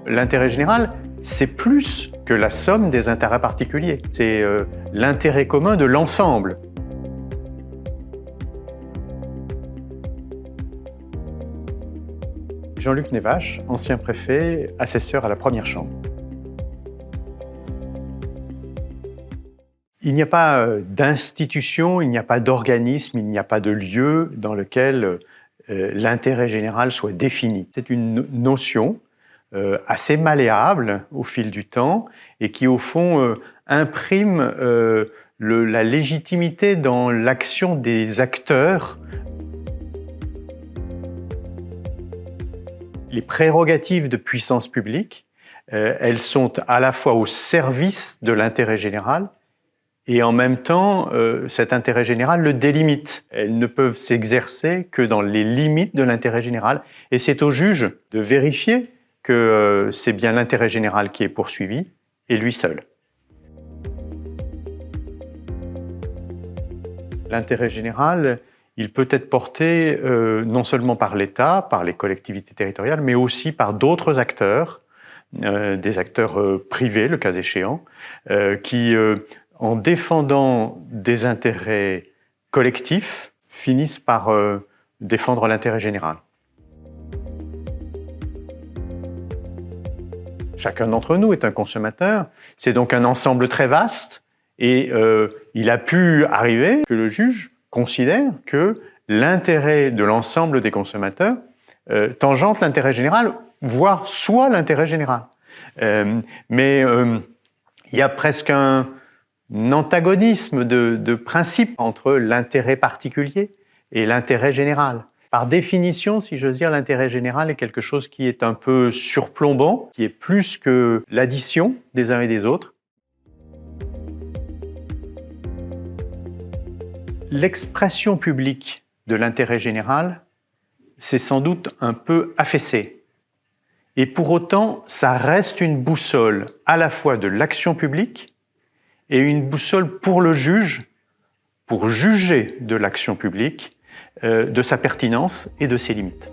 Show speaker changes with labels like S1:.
S1: L'intérêt général, c'est plus que la somme des intérêts particuliers. C'est l'intérêt commun de l'ensemble. Jean-Luc Névache, ancien préfet, assesseur à la première chambre. Il n'y a pas d'institution, il n'y a pas d'organisme, il n'y a pas de lieu dans lequel l'intérêt général soit défini. C'est une notion assez malléable au fil du temps et qui, au fond, imprime la légitimité dans l'action des acteurs. Les prérogatives de puissance publique, elles sont à la fois au service de l'intérêt général et en même temps, cet intérêt général le délimite. Elles ne peuvent s'exercer que dans les limites de l'intérêt général et c'est au juge de vérifier que c'est bien l'intérêt général qui est poursuivi et lui seul. L'intérêt général, il peut être porté non seulement par l'État, par les collectivités territoriales, mais aussi par d'autres acteurs, des acteurs privés, le cas échéant, qui, en défendant des intérêts collectifs, finissent par défendre l'intérêt général. Chacun d'entre nous est un consommateur, c'est donc un ensemble très vaste et il a pu arriver que le juge considère que l'intérêt de l'ensemble des consommateurs tangente l'intérêt général, voire soit l'intérêt général. Mais il y a presque un antagonisme de principe entre l'intérêt particulier et l'intérêt général. Par définition, si j'ose dire, l'intérêt général est quelque chose qui est un peu surplombant, qui est plus que l'addition des uns et des autres. L'expression publique de l'intérêt général s'est sans doute un peu affaissée. Et pour autant, ça reste une boussole à la fois de l'action publique et une boussole pour le juge, pour juger de l'action publique, de sa pertinence et de ses limites.